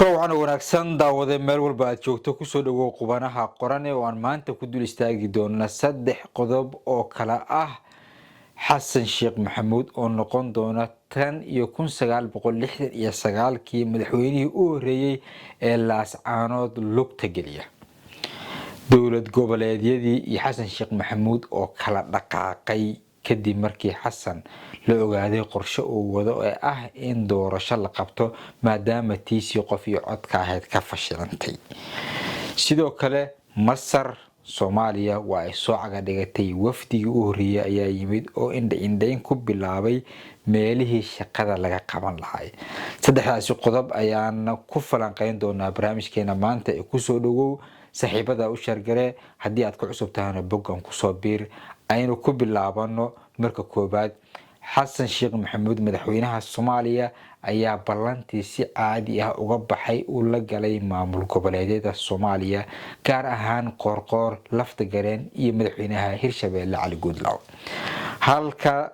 كروعنا wanaagsan daawade meel walba aad joogto ku soo dhawow qubanaha qoran ee aan maanta ku dul istaagi doona saddex qodob oo kala ah Xasan Sheekh Maxamuud oo noqon doona tan iyo 1969kii madaxweynihii u horeeyay ee Laascaanood lugta geliya dowlad goboleedyadii iyo Xasan Sheekh Maxamuud oo kala dhaqaaqay kadib markii Xasan la ogaaday qorshe uu wado ee ah in doorasho la qabto maadaama tiisi qof iyo codka ahayd ka fashilantay sidoo kale Masar Soomaaliya waa ay soo caga dhigatay wafdigii u horeeyay ayaa yimid oo indhayn ku bilaabay meelihii shaqada laga qaban lahaa saddexdaas qodob ayaan ku falanqeyn doonaa barnaamijkeena maanta ee ku soo dhawow saaxiibada u shargare haddii aad ku cusub tahay boggan ku soo biir aynu ku bilaabano marka koobaad Xasan Sheekh Maxamuud madaxweynaha Soomaaliya ayaa ballantii si caadi ah uga baxay uu la galay maamul goboleedyada Soomaaliya gaar ahaan Qoorqoor lafta gareen iyo madaxweynaha Hirshabeelle Cali Guudlaaw halka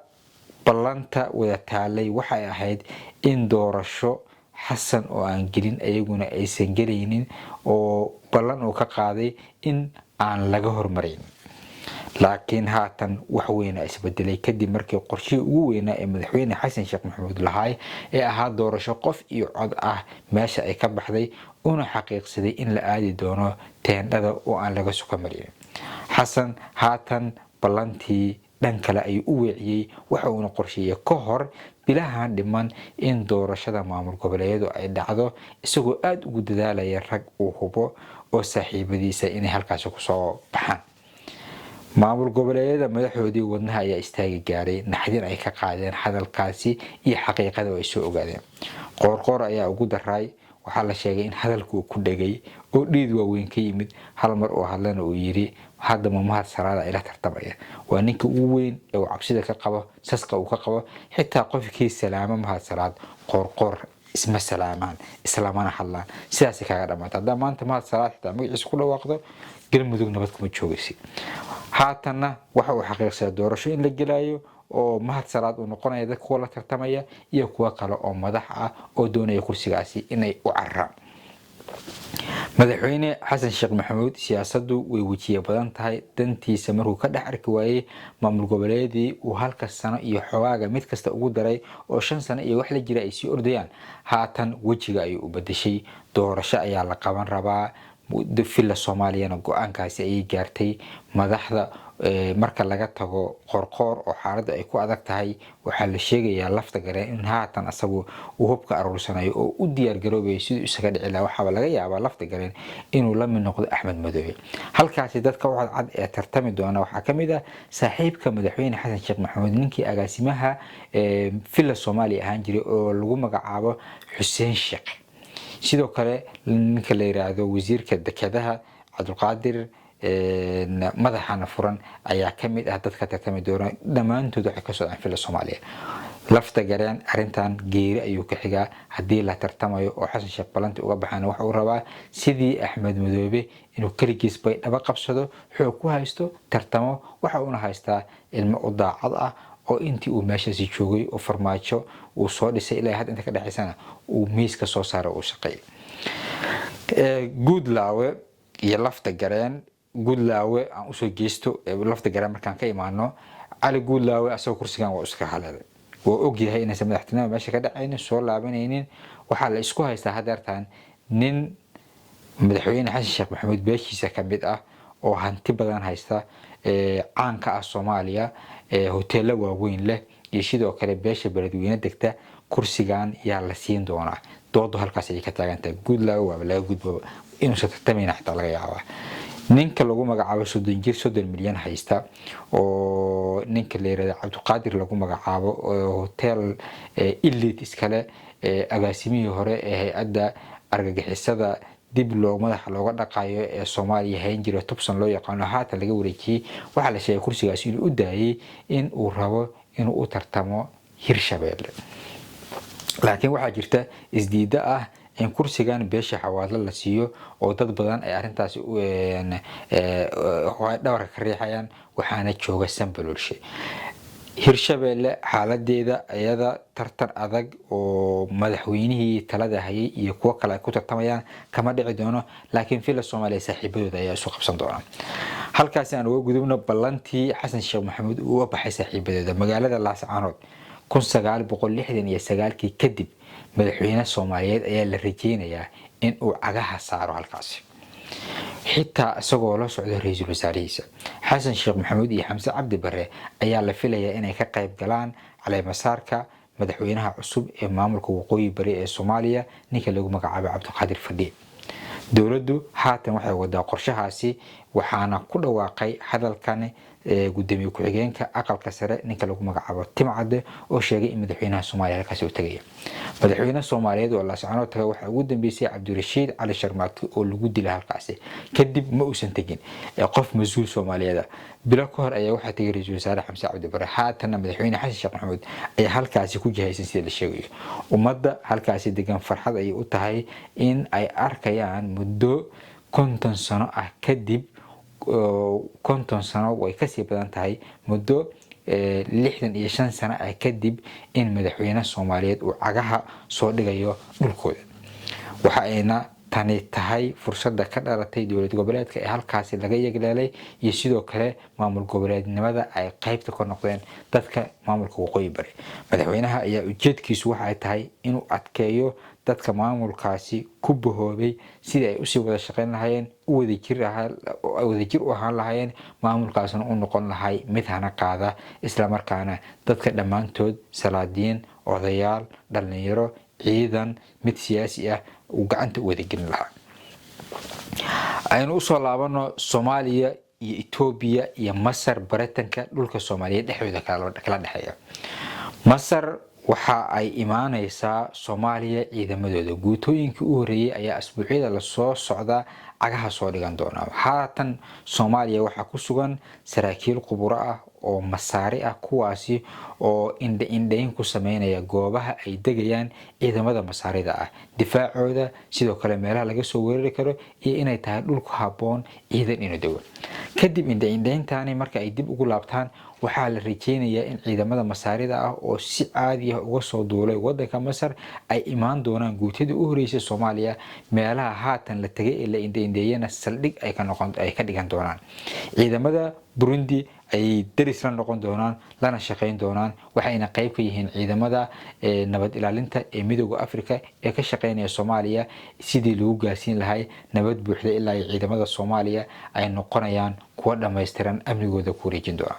ballanta wada taalay waxay ahayd in doorasho Xasan oo aan gelin ayaguna aysan gelaynin oo ballan uu ka qaaday in aan laga hormarin laakiin haatan wax weyn isbedelay kadib markii qorshihii ugu weynaa ee madaxweyne Xasan Sheekh Maxamuud lahaay ee ahaa doorasho qof iyo cod ah meesha ay ka baxday una xaqiiqsaday in la aadi doono teendhada oo aan laga soo marin Xasan haatan ballantii dhan kale ay u weeciyay waxa uu qorsheeyay ka hor bilahan dhiman in doorashada maamul goboleedyadu ay dhacdo isagoo aad ugu dadaalaya rag uu hubo oo saaxiibadiisa inay halkaas ku soo baxaan maamul goboleedyada madaxdoodii wadnaha ayaa istaagi gaaray naxdin ay ka qaadeen hadalkaasi iyo xaqiiqada ay soo ogaadeen Qoorqoor ayaa ugu daray waxa la sheegay in hadalku ku dhagay oo dhiid waaweyn ka yimid hal mar oo hadlana uu yiri hadda Mahad Salaad ila tartamaya waa ninka ugu weyn ee cabsida ka qabo saska uu ka qabo xitaa qofkii salaamo Mahad Salaad Qoorqoor isma salaamaan islaamana hadlaan sidaas kaga dhamaatay hadda maanta Mahad Salaad xitaa magaciisa ku dhawaaqdo galmudug nabad kuma joogaysi haatana waxa uu xaqiiqsaday doorasho in la gelayo oo Mahad Salaad uu noqonayo dad kuwa la tartamaya iyo kuwa kale oo madax ah oo doonaya kursigaasi inay u carraan madaxweyne Xasan Sheekh Maxamuud siyaasadu way wajiye badan tahay dantiisa markuu ka dhex arki waayay maamul goboleedii uu halka sano iyo xogaaga mid kasta ugu daray oo 5 sano iyo wax la jira ay sii ordayaan haatan wajiga ay u bedeshay doorasho ayaa la qaban rabaa filla Soomaaliyana go'aankaasi ay gaartay madaxda marka laga tago Qoorqoor oo xaaladda ay ku adag tahay waxa la sheegayaa lafta gareen in haatan asagu uu hubka aruursanayo oo u diyaar garoobay sidoo isaga dhici lahaa waxa laga yaabaa lafta gareen inuu la mid noqdo Axmed Madoobe halkaasi dadka waxa cad ee tartami doona waxa kamid ah saaxiibka madaxweyne Xasan Sheekh Maxamuud ninkii agaasimaha filla Soomaaliya ahaan jiray oo lagu magacaabo Xuseen Sheekh sidoo kale ninka la yiraahdo wasiirka dekedaha Cabdulqaadir madaxana furan ayaa kamid ah dadka tartami doona dhamaantood waxa ka soo anfila Soomaaliya lafta gareen arintan geeri ayuu ka xigaa hadii la tartamayo oo Xasan Sheekh balanti uga baxana waxa uu rabaa sidii Axmed Madoobe inuu kaligiis bay dhaba qabsado xoog ku haysto tartamo waxa uu haystaa ilmo u daacad ah oo intii uu meeshaasi joogay oo farmaajo uu soo dhisay ilaa hadda inta ka dhaxaysana uu miiska soo saaray oo shaqeeyay Guudlaaw iyo lafta gareen Guudlaaw aan u soo geesto lafta gareen markaan ka imaano Cali Guudlaaw asoo kursigan waa iska xalaalay oo og yahay in madaxtinimada meesha ka dhacayna soo laabanaynin waxa la isku haystaa hadeertaan nin madaxweyne Xasan Sheekh Maxamuud beeshiisa ka mid ah oo hanti badan haysta caanka ah Soomaaliya hoteelo waaweyn leh iyo sidoo kale beesha beledweyne degta kursigan yaa la siin doonaa doodo halkaas ay ka taagantahay Guudlaaw waa laga gudbo inuu soo tartamina xitaa laga yaabaa ninka lagu magacaabo 30 milyan haysta oo ninka la yiraahdo Cabdulqaadir lagu magacaabo hotel elite iskale agaasimihii hore ee hay'adda argagixisada dib loo madaxa looga dhaqayo ee Soomaaliya hayn jira tubsan loo yaqaan haata laga wareejiyay waxa la sheegay kursigaas inuu u daayay in uu rabo inuu u tartamo Hirshabeelle laakiin waxa jirta isdiida ah in kursigan beesha xawaadla la siiyo oo dad badan ay arintaasi dhawr ka riixayaan waxaana jooga Sambaloolshe hirshabeelle xaaladeeda ayada tartan adag oo madaxweynihii talada hayay iyo kuwa kale ay ku tartamayaan kama dhici doono, laakiin fila Soomaaliya saaxiibadooda ayaa isu qabsan doona. halkaas aan uga gudubno ballantii xasan sheekh maxamuud uu baxay saaxiibadooda magaalada Laascaanood 1969 kadib madaxweynaha Soomaaliyeed ayaa la rajeynayaa in uu cagaha saaro halkaas, xitaa isagoo la socdo ra'iisul wasaarihiisa xasan sheekh maxamuud iyo xamse cabdi bare ayaa la filayaa inay ka qayb galaan caleemasaarka madaxweynaha cusub ee maamulka waqooyi bari ee Soomaaliya ninka lagu magacaabo Cabdiqaadir Fadhi. dawladdu haatan waxay wadaa qorshahaasi waxaana ku dhawaaqay hadalkan gudoomiye ku-xigeenka aqalka sare ninka lagu magacaabo Timcade oo sheegay in madaxweynaha Soomaaliya halkaas uu tagay. madaxweynaha Soomaaliyeed oo Laascaanood tagay waxa ugu dambeysay Cabdirashiid Cali Sharmaake oo lagu dilay halkaas kadib ma uusan tagin qof mas'uul Soomaaliyeed bila ka hor ayaa waxa tagay ra'iisul wasaare xamse cabdi bare. haatan madaxweyne xasan sheekh maxamuud ayaa halkaas ku jihaysan sida la sheegayo. ummadda halkaas degan farxad ay u tahay in ay arkayaan muddo 50 sano ah kadib 50 sano way ka sii badan tahay muddo 65 sano ah kadib in madaxweynaha Soomaaliyeed uu cagaha soo dhigayo dhulkooda. waxa ayna tani tahay fursada ka dhalatay dawlad goboleedka ee halkaas laga yeegleelay iyo sidoo kale maamul goboleednimada ay qaybta ka noqdeen dadka maamulka waqooyi bari. madaxweynaha ayaa ujeedkiisu waxa ay tahay inuu adkeeyo dadka maamulkaasi ku bahoobay sidii ay u sii wada shaqeyn lahaayeen wadajir u ahaan lahaayeen maamulkaasna u noqon lahay mid hana qaada isla markaana dadka dhammaantood salaadiin odayaal dhalinyaro ciidan mid siyaasi ah uu gacanta u wada gelin lahaa. aynu u soo laabano Soomaaliya iyo Itoobiya iyo Masar baritanka dhulka Soomaaliya dhexdooda kala dhaxeeya. Masar waxa ay imaanaysaa Soomaaliya ciidamadooda guutooyinkii u horeeyay ayaa asbuucyada la soo socda cagaha soo dhigan doona. haatan Soomaaliya waxa ku sugan saraakiil khubaro ah oo masaari ah kuwaasi oo indhayn ku sameynaya goobaha ay degayaan ciidamada masaarida ah difaacooda sidoo kale meelaha laga soo weerari karo iyo inay tahay dhul ku haboon ciidan inuu dego. kadib indhayntaani marka ay dib ugu laabtaan waxaa la rajeynayaa in ciidamada masaarida ah oo si caadi ah uga soo duulay wadanka Masar ay imaan doonaan guutida u horeysay Soomaaliya meelaha haatan la tagay ee la indhaynayna saldhig ay ka dhigan doonaan. ciidamada Burundi ay daris la noqon doonaan lana shaqeyn doonaan waxayna qayb ka yihiin ciidamada nabad ilaalinta ee Midowga Afrika ee ka shaqeynaya Soomaaliya sidii lagu gaarsiin lahay nabad buuxda ilaa ay ciidamada Soomaaliya ay noqonayaan kuwa dhameystiran amnigooda ku wareejin doona.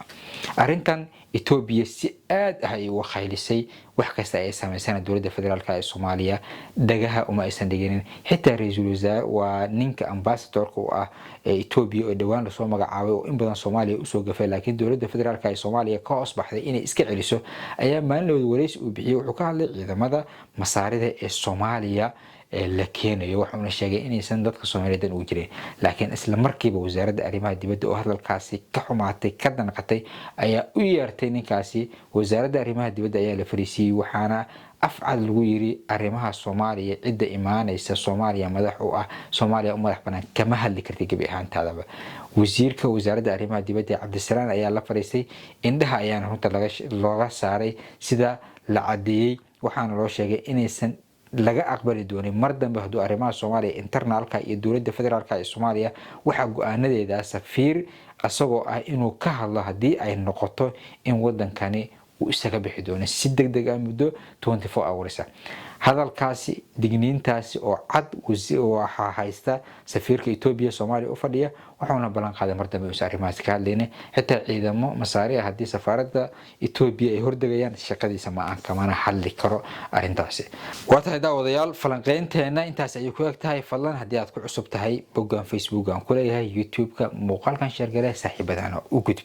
arrintan Itoobiya si aad ah ay u khaylisay wax kasta ay sameeyeen dawladda federaalka ee Soomaaliya dagaha uma aysan dhiginin xitaa ra'iisul wasaare waa ninka ambassadorka u ah Itoobiya oo dhawaan la soo magacaabay oo in badan Soomaaliya u soo gafay laakiin dawladda federaalka ee Soomaaliya ka hoos baxday inay iska celiso ayaa maalinlooda wareysi u bixiyay wuxuu ka hadlay ciidamada masaarida ee Soomaaliya la keenayo waxaana sheegay inaysan dadka Soomaaliyeed u jirin laakiin isla markiiba wasaaradda arrimaha dibadda oo hadalkaasi ka xumaatay ka danqatay ayaa u yeertay ninkaasi. wasaaradda arrimaha dibadda ayaa la fariisiyay waxaana afcad lagu yiri arrimaha Soomaaliya cidda imaanaysa Soomaaliya madax u ah Soomaaliya u madax banaan kama hadli kartay gabi ahaantaadaba. wasiirka wasaaradda arrimaha dibadda Cabdisalaan ayaa la fariisay indhaha ayaana runta laga saaray sida la cadeeyay waxaana loo sheegay inaysan laga aqbali doonin mar dambe haduu arrimaha Soomaaliya internalka iyo dawladda federaalka ee Soomaaliya waxa go'aanadeeda safiir asagoo ah inuu ka hadlo hadii ay noqoto in wadankani uu isaga bixi doono si degdeg ah muddo 24 hours. hadalkaasi digniintaasi oo cad waxa haysta safiirka Itoobiya Soomaaliya u fadhiya waxaana balan qaaday mar dambe uu arrimahaas ka hadlayna xitaa ciidamo masaari ah hadii safaaradda Itoobiya ay hordagayaan shaqadiisa ma aan kamana hadli karo arrintaasi. waa tahay daawadayaal falanqeynteena intaas ay ku egtahay fadlan hadii aad ku cusub tahay boggan Facebook aan ku leeyahay YouTube-ka muuqaalkan share gareey saaxiibadana u gudbi.